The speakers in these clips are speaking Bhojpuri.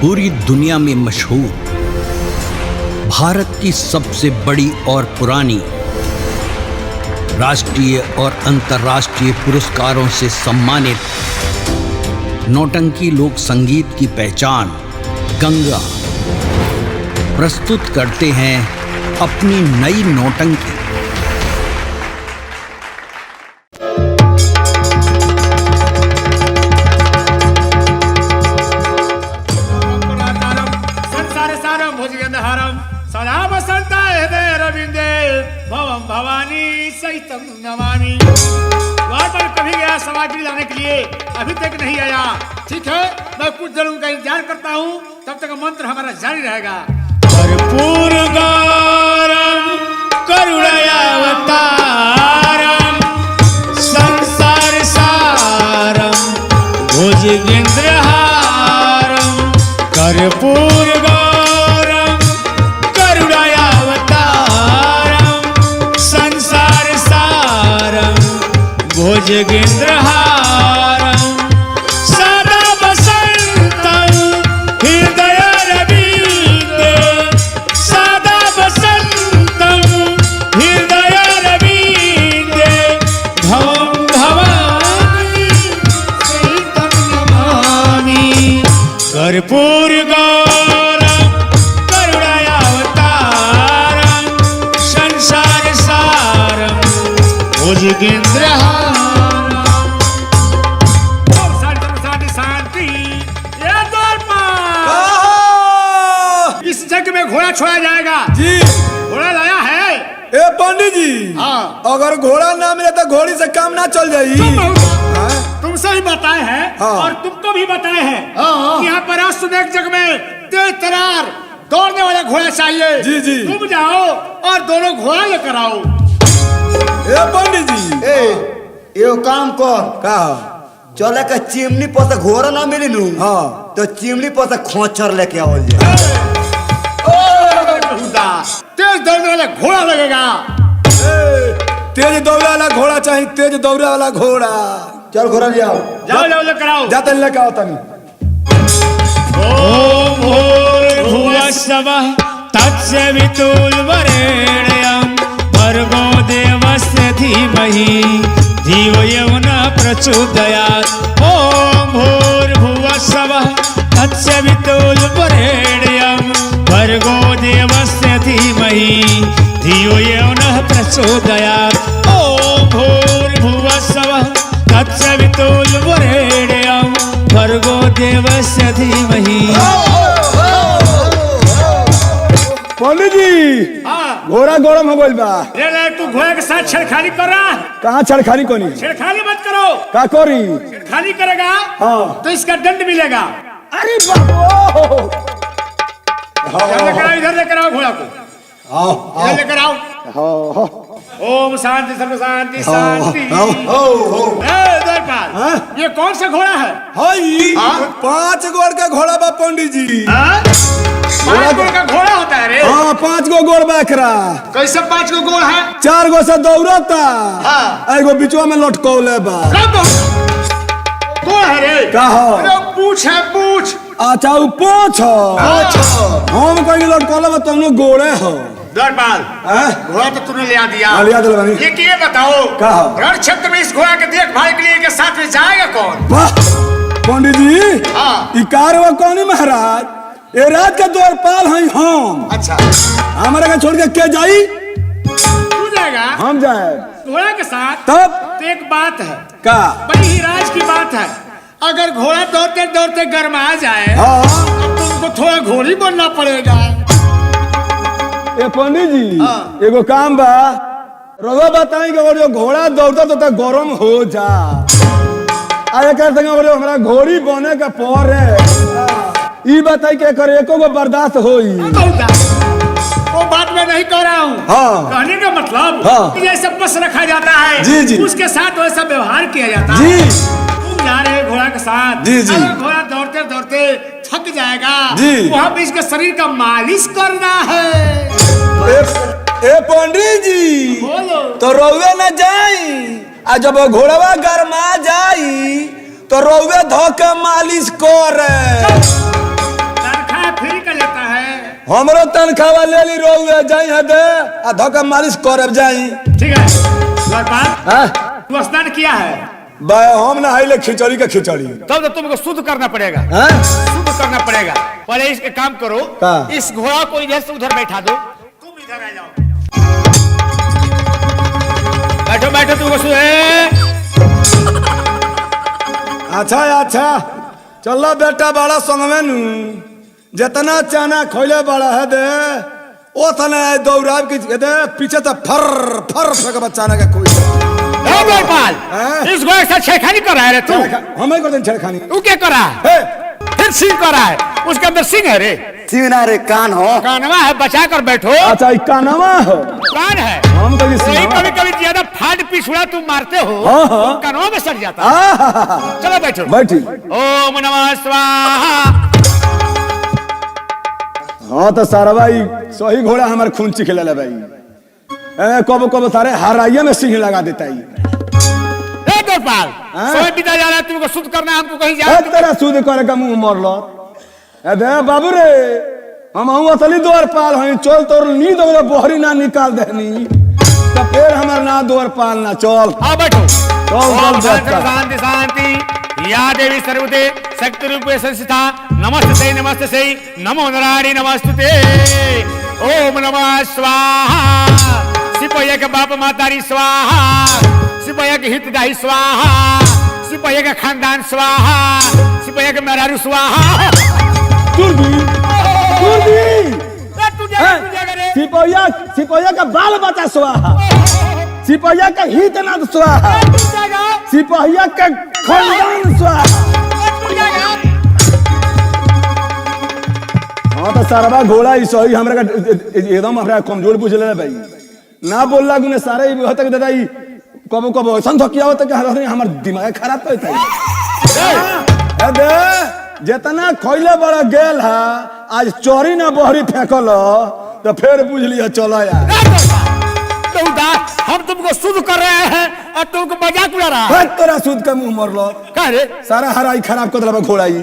पूरी दुनिया में मशहूर, भारत की सबसे बड़ी और पुरानी, राष्ट्रीय और अंतर्राष्ट्रीय पुरस्कारों से सम्मानित नौटंकी लोक संगीत की पहचान गंगा प्रस्तुत करते हैं अपनी नई नौटंकी। सदा बसंताय रविंदे भवम भवानी सहितम नमामि। द्वार पर कभी गया सामग्री लाने के लिए, अभी तक नहीं आया। ठीक है, मैं कुछ देर का इंतजार करता हूँ, तब तक मंत्र हमारा जारी रहेगा। कर्पूर गौरम करुणयावतारम संसार सारम भुजगेंद्रहारम। कर्पूर भुजगेंद्रहारं सदा वसन्तं हृदय रवीन्द्रे, सदा वसन्तं हृदय रवीन्द्रे भवं भवानी सहितं नमामि। कर्पूर गौरं करुणयावतारं संसार सारं भुजगेंद्रहारं। में घोड़ा छोड़ा जाएगा जी। घोड़ा लाया है? ए पंडित जी, हाँ। अगर घोड़ा ना मिले तो घोड़ी से काम ना चल जाई। तुमसे ही बताए हैं, हाँ। और तुमको भी बताए हैं, हाँ। यहाँ पर अनेक जगह में तेज तरार दौड़ने वाला घोड़ा चाहिए। जी जी। तुम जाओ और दोनों घोड़ा लेकर आओ। ए पंडित जी, यो काम कर का चले के चिमनी पर से घोड़ा ना मिली नू, हाँ, तो चिमनी पर से खोचर लेके आओ जाए। तेज दौड़ने वाला घोड़ा लगेगा। तेज दौड़े वाला घोड़ा चाहिए, तेज दौड़े वाला घोड़ा। चल घोड़ा ले आओ। जाओ जाओ लेकर आओ। जाते लेके आओ तनी। ओम भूर्भुवः स्वः तत्सवितुर्वरेण्यं भर्गो देवस्य धीमहि धियो यो नः प्रचोदयात्। ओम भूर्भुवः स्वः तत्सवितुर्वरेण्यं भर्गो देवस्य धीमहि धियो यो नः प्रचोदयात्। ओम भूर्भुवः स्वः तत्सवितुर्वरेण्यं भर्गो देवस्य धीमहि। पंडित जी, हाँ। घोड़ा गरम हो गइल बा। ले तू घोड़े के साथ छेड़खानी कर रहा है। कहाँ छेड़खानी कोनी? छेड़खानी मत करो। का करी? छेड़खानी करेगा हाँ। तो इसका दंड मिलेगा। अरे बाबू, इधर लेकर आओ घोड़ा को। इधर लेकर आओ। ओम शांति सर्व शांति शांति। ये कौन सा घोड़ा है? हाई 5 गोड़ का घोड़ा बा पंडित जी। 5 गोड़ का घोड़ा होता है रे? हाँ, 5 गो गोड़ बकरा। कैसे 5 गो गोड़ है? 4 गो से दौड़ता, हाँ। एगो बीचवा में लटकौले बा। कौन है रे? का हो? अरे पूछ है पूछ। अच्छा, उ पूछ हम कहीं लटकौले बा, तुम लोग गोड़े हो। दरबार घोड़ा तो तूने ले दिया। लिया दिल बनी। ये बताओ, का हो? रण क्षेत्र में इस घोड़ा के देखभाल के लिए के साथ में जाएगा कौन? वाह पंडित जी, हाँ। ई कारवा कौनी महाराज, ये रात का द्वारपाल हैं हम। अच्छा, हमारे का छोड़ के क्या जाई? तू जाएगा? हम जाए घोड़ा के साथ। तब तो एक बात है, का बड़ी ही राज की बात है। अगर घोड़ा दौड़ते दौड़ते गरमा जाए, हाँ। तो तुमको थोड़ा घोड़ी बनना पड़ेगा। ये पंडित जी, हाँ। एगो काम बा, रवा बताएंगे और जो घोड़ा दौड़ता तो गरम हो जा। आए कर संगे और जो हमारा घोड़ी बने का पर है, ई बताई के करे एको को बर्दाश्त होई। वो बात मैं नहीं कह रहा हूँ। हाँ। कहने का मतलब, हाँ। कि जैसे बस रखा जाता है, जी, जी। उसके साथ वैसा व्यवहार किया जाता जी। है। तुम जा रहे घोड़ा के साथ, जी, जी। अगर घोड़ा दौड़ते दौड़ते थक जाएगा, जी। वहाँ पे इसके शरीर का मालिश करना है। ए पंडित जी, बोलो। तो रोवे न जाई, आ जब घोड़वा गरमा जाई तो रोवे धो के मालिश करे। हमरो तनख्वाह ले ली रोवे जाई है दे आ धोका मालिश करब जाई। ठीक है द्वारपाल, हां तू स्नान किया है? बे हम ना आइले खिचड़ी का खिचड़ी। तब तो तुमको शुद्ध करना पड़ेगा। हां शुद्ध करना पड़ेगा। पहले इसके काम करो, का? इस घोड़ा को इधर से उधर बैठा दो, तुम इधर आ जाओ। बैठो बैठो, तुमको अच्छा चलो बेटा बड़ा संग में नु जितना चाना खोले बड़ा है दे ओ तना दौड़ाब की दे पीछे तो फर फर फेंक बचाना का कोई। गोपाल, इस घोड़े से छेड़खानी कर रहा है रे तू? हमें कर दे छेड़खानी। तू क्या कर रहा है? फिर सिंह कर रहा है, उसके अंदर सिंह है रे। सिंह ना रे, कान हो। कानवा है, बचा कर बैठो। अच्छा ये कानवा हो? कान है। हम तो यही कभी कभी ज्यादा फाड़ पिछड़ा तुम मारते हो, हाँ। कानवा में सट जाता है। चलो बैठो। बैठी। ओम नमः स्वाहा। हाँ तो सारा भाई सही घोड़ा हमारे खून चिखले ले भाई। कब कब सारे हराइया में सिंह लगा देता है। गोपाल, समय बीता जा रहा है, तुमको शुद्ध करना, हमको कहीं जा। तेरा शुद्ध करे का मुंह मर लो। अरे बाबू रे, हम असली द्वारपाल हैं, चल तोर नींद वाला बोहरी ना निकाल देनी तो फिर हमार ना द्वारपाल ना चल। हाँ बैठो। ओम शांति शांति। या देवी सर्वते शक्ति रूपे संस्थिता नमस्ते नमस्ते नमो नारायणी नमस्ते। ओम नमः स्वाहा। सिपहिया के बाप मातारी स्वाहा, सिपहिया के हितदायी स्वाहा, सिपहिया का खानदान स्वाहा, सिपहिया के मेहरारू स्वाहा। सिपहिया का बाल बचा स्वाहा, सिपहिया का हितनाथ स्वाहा, सिपहिया का खानदान स्वाहा। हाँ तो सारा घोड़ा ही सही हमरा का एकदम हमरा कमजोर बुझले भाई। ना बोलला गुने सारे ही तक दादा ही कबो कबो ऐसा धकिया होता कि हमार दिमाग खराब होता है। दे जितना खोइले बड़ा गेल है आज चोरी ना बहरी फेंकल तो फिर बुझ लिया चलो यार। हम तुमको शुद्ध कर रहे हैं और तुमको मजाक उड़ा रहा है। तेरा सूद का मुंह मर लो। कह रे सारा हराई खराब कर दिला घोड़ा ही।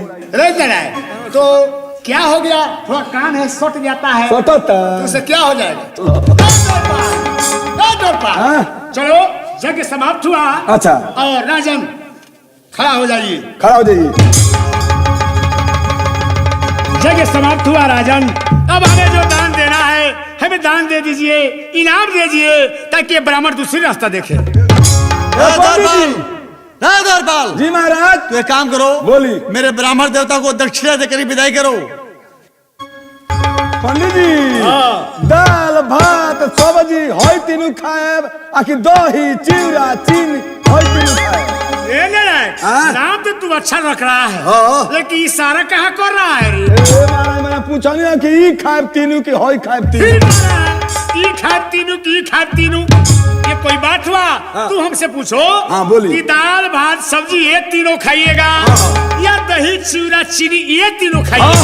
तो क्या हो गया? थोड़ा कान है सट जाता है, सटता तो उसे क्या हो जाएगा? चलो यज्ञ समाप्त हुआ। अच्छा और राजन खड़ा हो जाइए। खड़ा हो जाइए। यज्ञ समाप्त हुआ राजन। अब हमें जो दान देना है हमें दान दे दीजिए, इनाम दे दीजिए ताकि ब्राह्मण दूसरी रास्ता देखे। दरबार जी महाराज, तो एक काम करो, बोली। मेरे ब्राह्मण देवता को दक्षिणा देकर विदाई करो। पंडित जी दाल भात सब्जी होई तीनू खाएब, आखि दही चिवड़ा चीनी होई तीनू खाएब। नाम तो तू अच्छा रख रहा है, लेकिन इशारा कहाँ कर रहा है? मैंने पूछा नहीं कि ई खाएब तीनू की होई खाएब तीनू। ई खाएब तीनू की खाएब तीनू, ये कोई बात हुआ? तू हमसे पूछो। हाँ बोली। कि दाल भात सब्जी ये तीनों खाइएगा या दही चिवड़ा चीनी ये तीनों खाइएगा?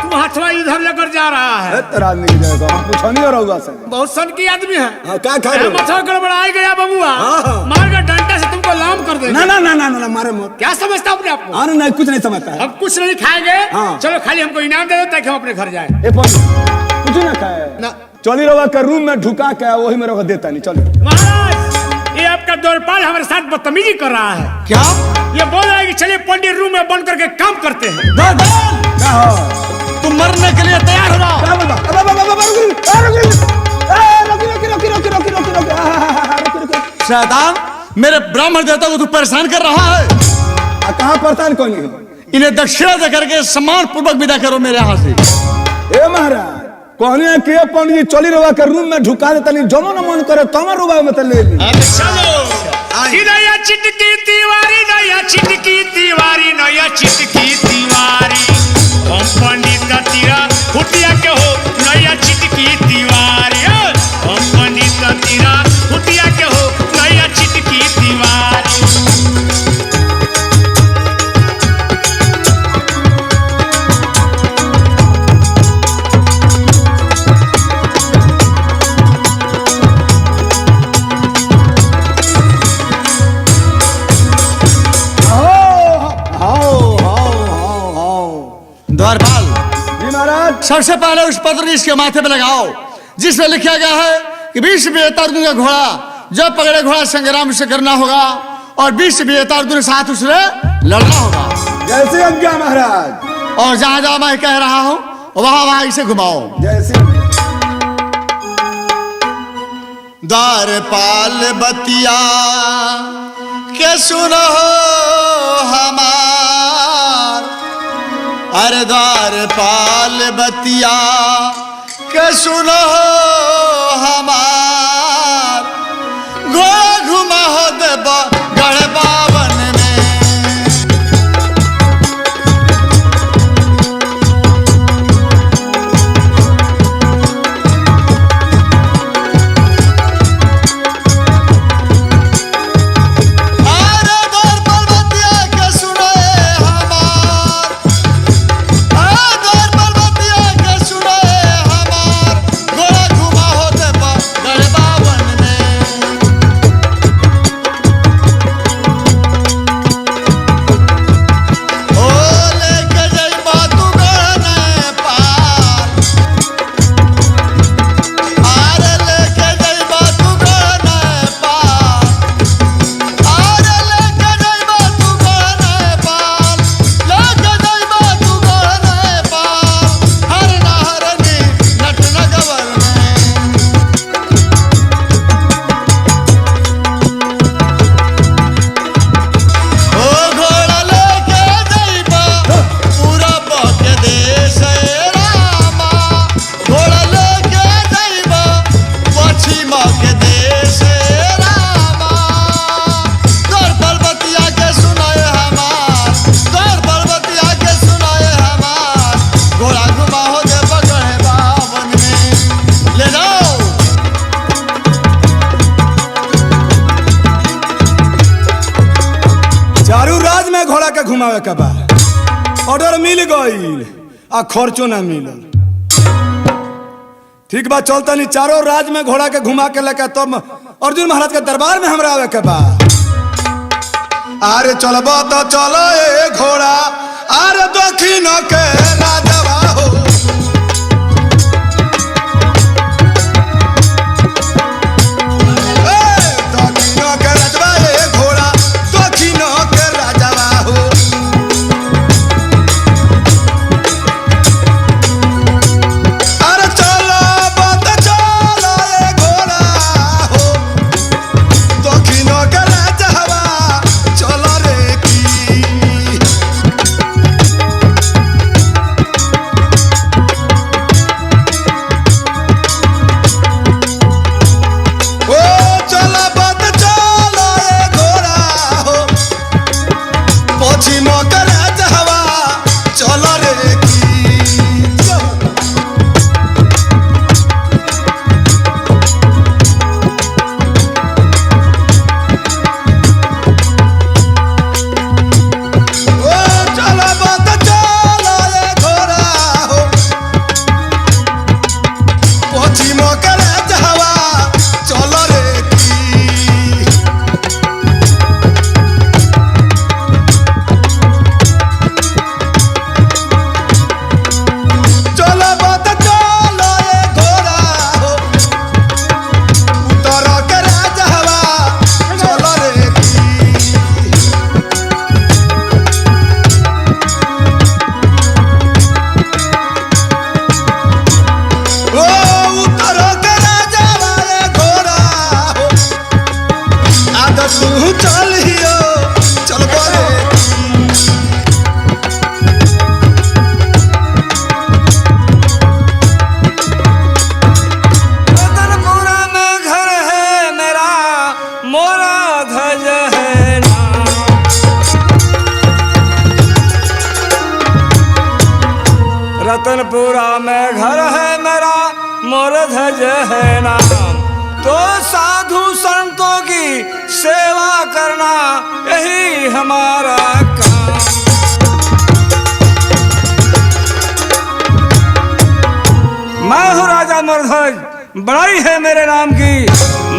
तू हाथवा इधर लेकर जा रहा है। तेरा नहीं जाएगा, हम पूछा नहीं रहोगा से। बहुत सन की आदमी है। क्या खा रहे हो? मथा गड़बड़ा गया बबुआ, मार कर डंडा से तुमको लाम कर देगा। ना ना ना ना ना मारे मत। क्या समझता अपने आप को? नहीं कुछ नहीं समझता है। हम कुछ नहीं खाएंगे। चलो खाली हमको इनाम दे दो ताकि हम अपने घर जाए। कुछ ना खाए ना। चली रहो का रूम में ढुका के वही में रखा देता नहीं। चलो महाराज, ये आपका द्वारपाल हमारे साथ बदतमीजी कर रहा है। क्या? ये बोल रहा है कि चलिए पंडित रूम में बंद करके काम करते हैं। तुम मरने के लिए तैयार हो जाओ। शैतान, मेरे ब्राह्मण देवता को तू परेशान कर रहा है। कहाँ परेशान कौन है? इन्हें दक्षिणा देकर के सम्मान पूर्वक विदा करो मेरे यहाँ से। ए महाराज कहने के पंडित चली रवा के रूम में ढुका देता नहीं, जमो न मन करे तमर रुबा में तो ले ली। चलो नया चिटकी तिवारी, नया चिटकी तिवारी, नया चिटकी तिवारी, हम पंडित तीरा फुटिया के हो नया चिटकी तिवारी, हम पंडित तीरा फुटिया के हो नया चिटकी तिवारी। जी महाराज। सबसे पहले उस पत्र इसके माथे पे लगाओ जिसमें लिखा गया है कि 20 विजेता अर्जुन का घोड़ा जो पकड़े घोड़ा संग्राम से करना होगा और 20 विजेता अर्जुन के साथ उसने लड़ना होगा। जैसे आज्ञा महाराज। और जहां जहां मैं कह रहा हूं वहां वहां इसे घुमाओ। जैसे द्वारपाल बतिया के सुनो हमार, अरे द्वारपाल बतिया के सुनो हमार, घोड़ा घुमा हो देबा गढ़ बावन में। घुमावे के बा ऑर्डर मिल गई आ खर्चो ना मिलल। ठीक बा चलता नहीं चारों राज में घोड़ा के घुमा के लेके तब अर्जुन महाराज के दरबार में हमरा आवे के बा। अरे चलबो तो चलो ए घोड़ा, अरे दक्षिण के राजवा हो। रतनपुरा में घर है मेरा, मोर ध्वज है नाम। तो साधु संतों की सेवा करना यही हमारा काम। मैं हूँ राजा मोरध्वज, बड़ाई है मेरे नाम की।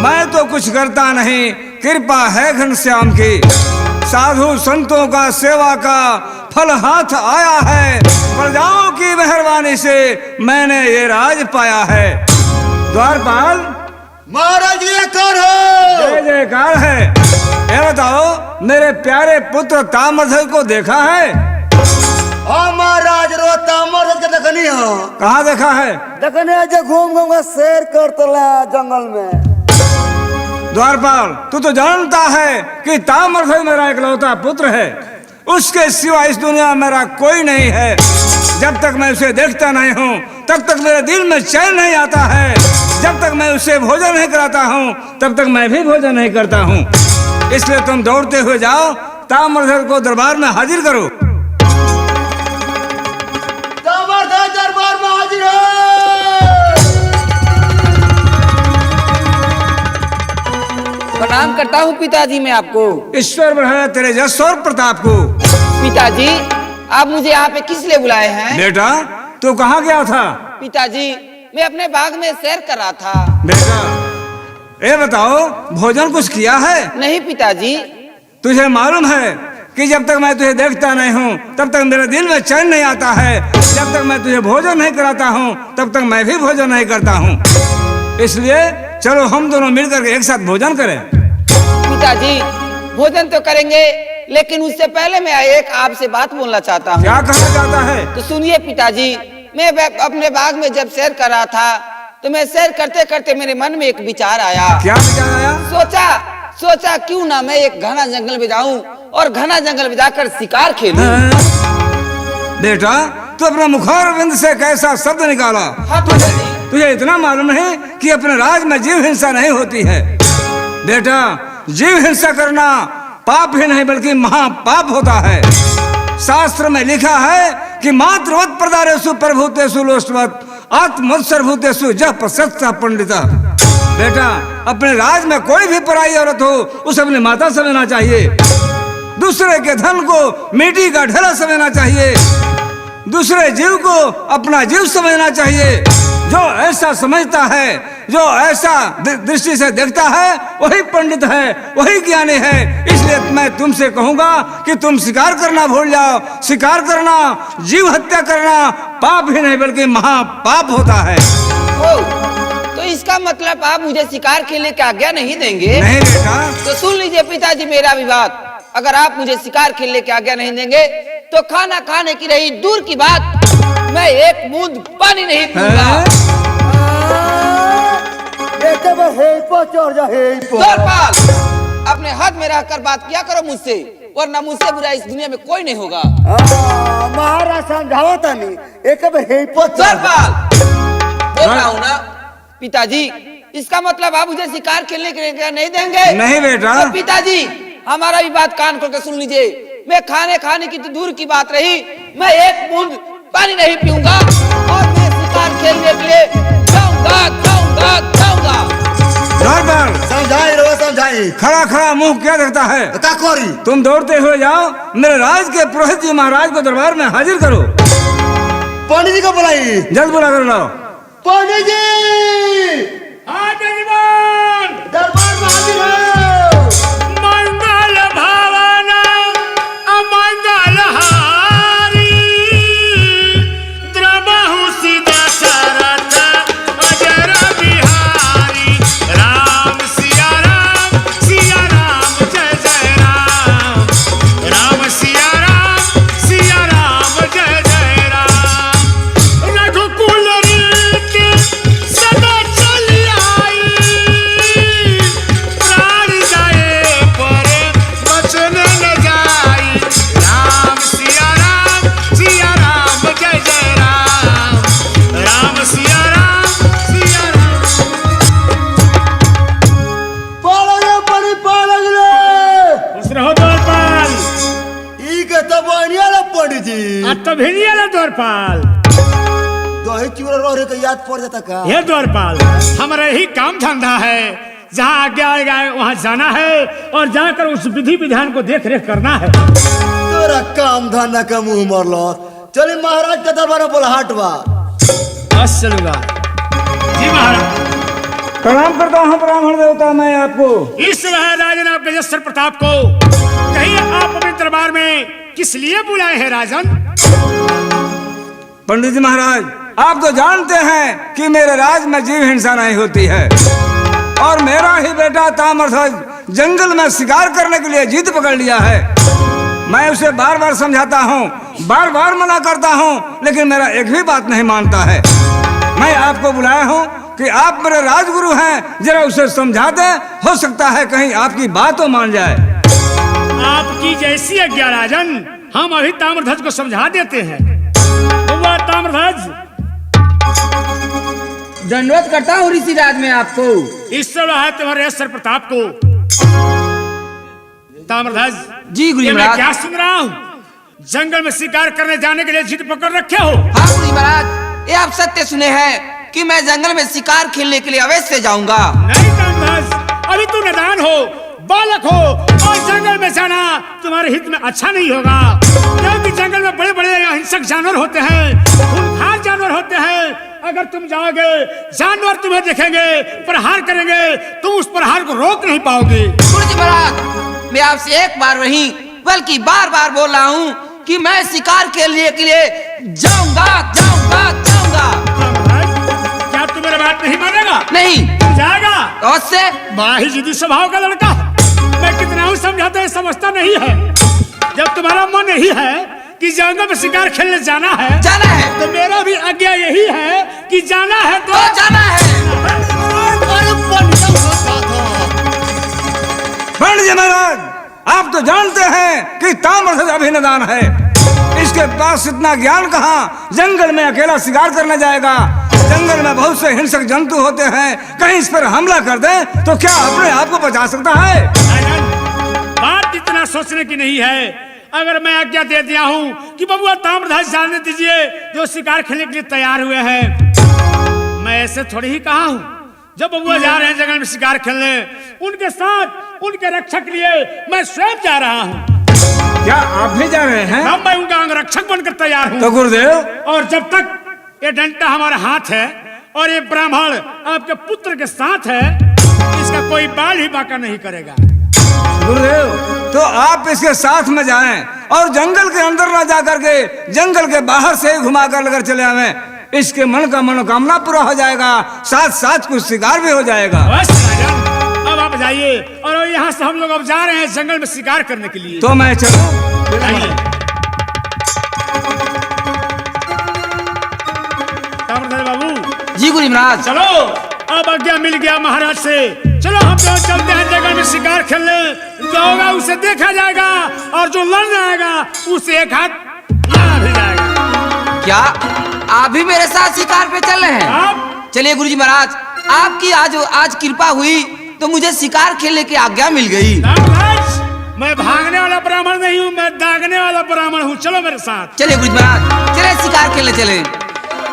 मैं तो कुछ करता नहीं, कृपा है घनश्याम की। साधु संतों का सेवा का फल हाथ आया है, प्रजाओं की मेहरबानी से मैंने ये राज पाया है। द्वारपाल महाराज ये कौन है? जय जयकार है। ये बताओ मेरे प्यारे पुत्र ताम्रध्वज को देखा है? हाँ महाराज, रो ताम्रध्वज के देखनी हो। कहाँ देखा है? देखने जो घूम घूम सैर करतला जंगल में। द्वारपाल तू तो जानता है कि ताम्रध्वज मेरा इकलौता पुत्र है, उसके सिवा इस दुनिया में मेरा कोई नहीं है। जब तक मैं उसे देखता नहीं हूँ तब तक मेरे दिल में चैन नहीं आता है। जब तक मैं उसे भोजन नहीं कराता हूँ तब तक मैं भी भोजन नहीं करता हूँ। इसलिए तुम दौड़ते हुए जाओ, ताम्रध्वज को दरबार में हाजिर करो। ताम्रध्वज दरबार में हाजिर है। प्रणाम करता हूँ पिताजी मैं आपको। ईश्वर बढ़ाया तेरे यश और प्रताप को। पिताजी आप मुझे यहाँ पे किस लिए बुलाए हैं? बेटा तू कहाँ गया था? पिताजी मैं अपने बाग में सैर कर रहा था। बेटा ये बताओ भोजन कुछ किया है? नहीं पिताजी। तुझे मालूम है कि जब तक मैं तुझे देखता नहीं हूँ तब तक मेरे दिल में चैन नहीं आता है। जब तक मैं तुझे भोजन नहीं कराता हूँ तब तक मैं भी भोजन नहीं करता हूँ। इसलिए चलो हम दोनों मिलकर एक साथ भोजन करें। पिताजी भोजन तो करेंगे, लेकिन उससे पहले मैं एक आपसे बात बोलना चाहता हूँ। क्या कहना चाहता है? तो सुनिए पिताजी, मैं अपने बाग में जब सैर कर रहा था तो मैं सैर करते करते मेरे मन में एक विचार आया। क्या विचार आया? सोचा क्यों ना मैं एक घना जंगल में जाऊं और घना जंगल में जाकर शिकार खेलूं। बेटा तू अपना मुखारविंद से कैसा शब्द निकाला? हाँ पिताजी। तुझे इतना मालूम है कि अपने राज में जीव हिंसा नहीं होती है। बेटा जीव हिंसा करना पाप ही नहीं बल्कि महापाप होता है। शास्त्र में लिखा है कि मातृवत प्रदारेषु प्रभूतेषु लोष्टवत आत्मोत्सर्भूतेषु जह प्रशस्ता पंडिता। बेटा अपने राज में कोई भी पराई औरत हो उसे अपनी माता समझना चाहिए। दूसरे के धन को मिट्टी का ढेला समझना चाहिए। दूसरे जीव को अपना जीव समझना चाहिए। जो ऐसा समझता है, जो ऐसा दृष्टि से देखता है, वही पंडित है, वही ज्ञानी है। इसलिए मैं तुमसे कहूंगा कि तुम शिकार करना भूल जाओ। शिकार करना, जीव हत्या करना पाप ही नहीं बल्कि महापाप होता है। तो इसका मतलब आप मुझे शिकार खेलने की आज्ञा नहीं देंगे? नहीं बेटा। तो सुन लीजिए पिताजी मेरा भी बात। अगर आप मुझे शिकार खेलने की आज्ञा नहीं देंगे तो खाना खाने की रही दूर की बात, मैं एक बूंद पानी नहीं पीऊंगा। द्वारपाल अपने हाथ में रहकर बात किया करो मुझसे, वरना मुझसे बुरा इस दुनिया में कोई नहीं होगा। महाराज समझाओ तनी एक द्वारपाल बोल रहा हूँ ना पिताजी। इसका मतलब आप मुझे शिकार खेलने के लिए नहीं देंगे? नहीं बेटा। तो पिताजी हमारा भी बात कान खोल कर सुन लीजिए। मैं खाने की तो दूर की बात रही, मैं एक बूंद पानी नहीं पीऊंगा और मैं शिकार खेलने के लिए जाऊंगा। समझाई खड़ा खड़ा मुंह क्या देखता है? तुम दौड़ते हुए जाओ, मेरे राज के पुरोहित जी महाराज को दरबार में हाजिर करो। पंडित जी को बुलाई। जल्द बुला कर लाओ। पंडित जी दरबार में हाजिर है। मंगल भवन अमंगल हारी द्रवहु सीधा शरथ अजर बिहारी। राम सिया राम जय जय राम। राम सिया राम जय जय राम। रघुकुल रीति सदा चली आई। प्राण जाए पर बचन न जाई। राम सिया राम जय जय राम। राम सिया राम। खुश रहो द्वारपाल। पंडित जी तो भेजिए द्वारपाल। दही चूड़ा रोहरे का याद पड़ जाता का? हे द्वारपाल हमारा यही काम धंधा है, जहाँ आज्ञा आएगा वहाँ जाना है और जाकर उस विधि विधान को देख रेख करना है। तोरा काम धंधा का मुंह मरलो। चलिए महाराज का दरबार बोला हटवा। बस चलूंगा जी महाराज। प्रणाम करता हूँ ब्राह्मण देवता मैं आपको। इस राजन आपके जस्र प्रताप को कहीं आप अपने दरबार में किस लिए बुलाए हैं राजन? पंडित जी महाराज, आप तो जानते हैं कि मेरे राज में जीव हिंसा नहीं होती है और मेरा ही बेटा ताम्रध्वज जंगल में शिकार करने के लिए जिद पकड़ लिया है। मैं उसे बार बार समझाता हूँ, बार बार मना करता हूँ, लेकिन मेरा एक भी बात नहीं मानता है। मैं आपको बुलाया हूँ कि आप मेरे राजगुरु हैं, जरा उसे समझा दें, हो सकता है कहीं आपकी बात तो मान जाए। आपकी जैसी आज्ञा राजन, हम अभी ताम्रध्वज को समझा देते हैं। हुआ ताम्रध्वज, दंडवत करता हूँ ऋषिराज में आपको। ईश्वर है तुम्हारे सर प्रताप को। ताम्रध्वज जी गुरु ये मैं महाराज। क्या सुन रहा हूँ? जंगल में शिकार करने जाने के लिए जिद पकड़ रखे हो? हाँ गुरु महाराज, ये आप सत्य सुने हैं कि मैं जंगल में शिकार खेलने के लिए अवश्य जाऊंगा। नहीं ताम्रध्वज, अभी तू नादान हो, बालक हो, और जंगल में जाना तुम्हारे हित में अच्छा नहीं होगा, क्योंकि जंगल में बड़े बड़े हिंसक जानवर होते हैं, खूंखार जानवर होते हैं। अगर तुम जाओगे, जानवर तुम्हें देखेंगे, प्रहार करेंगे, तुम उस प्रहार को रोक नहीं पाओगे। गुरु जी महाराज, मैं आपसे एक बार नहीं बल्कि बार बार बोल रहा हूँ कि मैं शिकार खेलने के लिए जाऊंगा जाऊंगा जाऊंगा। क्या तू मेरी बात नहीं मानेगा? नहीं जाएगा? अवश्य। बड़ा ही जिद्दी स्वभाव का लड़का, मैं कितना ही समझाता है, समझता नहीं है। जब तुम्हारा मन यही है कि जंगल में शिकार खेलने जाना है, तो मेरा भी आज्ञा यही है कि जाना है तो जाना है। पंडित जी महाराज, आप तो जानते हैं कि ताम्रध्वज अभिनदान है, इसके पास इतना ज्ञान कहाँ जंगल में अकेला शिकार करने जाएगा। जंगल में बहुत से हिंसक जंतु होते हैं, कहीं इस पर हमला कर दे तो क्या अपने आप को बचा सकता है? बात इतना सोचने की नहीं है। अगर मैं आज्ञा दे दिया हूँ कि बबुआ ताम्रध्वज जाने दीजिए जो शिकार खेलने के लिए तैयार हुए हैं, मैं ऐसे थोड़ी ही कहा हूँ। जब बबुआ जा रहे हैं जंगल में शिकार खेलने, उनके साथ उनके रक्षक लिए मैं स्वयं जा रहा हूँ। क्या आप भी जा रहे हैं? अब मैं उनका अंगरक्षक बनकर तैयार हूँ। तो गुरुदेव, और जब तक ये डंडा हमारा हाथ है और ये ब्राह्मण आपके पुत्र के साथ है, इसका कोई बाल ही बाका नहीं करेगा। गुरुदेव, तो आप इसके साथ में जाएं और जंगल के अंदर ना जाकर के जंगल के बाहर से ही घुमा कर लेकर चले आवें। इसके मन का मनोकामना पूरा हो जाएगा, साथ साथ कुछ शिकार भी हो जाएगा। बस राजन, अब आप जाइए। और यहाँ से हम लोग अब जा रहे हैं जंगल में शिकार करने के लिए। तो मैं चलूं? बाबू जी गुरु महाराज। चलो, अब आज्ञा मिल गया महाराज से। चलो हम लोग चलते हैं जंगल में शिकार खेलने। जो होगा उसे देखा जाएगा और जो लड़ आएगा उसे एक हाथ मारा भी जाएगा। क्या आप भी मेरे साथ शिकार पे चल रहे हैं? आप चलिए गुरु जी महाराज, आपकी आज कृपा हुई तो मुझे शिकार खेलने की आज्ञा मिल गई। मैं भागने वाला ब्राह्मण नहीं हूँ, मैं दागने वाला ब्राह्मण हूँ। चलो मेरे साथ। चलिए गुरु जी महाराज, चले शिकार खेलने चले।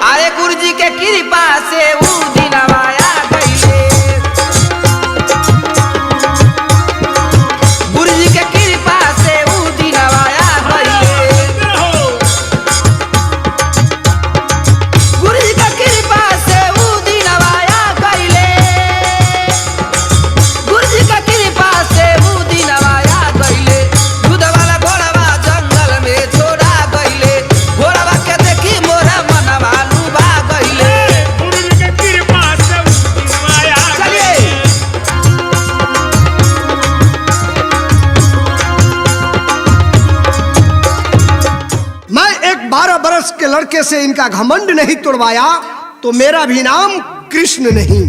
अरे गुरु जी के कृपा से वो दिन आया गईले, गुरु जी के कृपा से वो दिन आया गईले, गुरु जी के कृपा से वो दिन आया गईले, गुरु जी के कृपा से वो दिन आया गईले। दूध वाला घोड़ावा जंगल में छोड़ा गईले, घोड़ावा के देखी मोरा मनवा लुभा गईले। गुरु जी के कृपा से वो दिन आया। चलिए मैं एक 12 बरस के लड़के से इनका घमंड नहीं तोड़वाया तो मेरा भी नाम कृष्ण नहीं।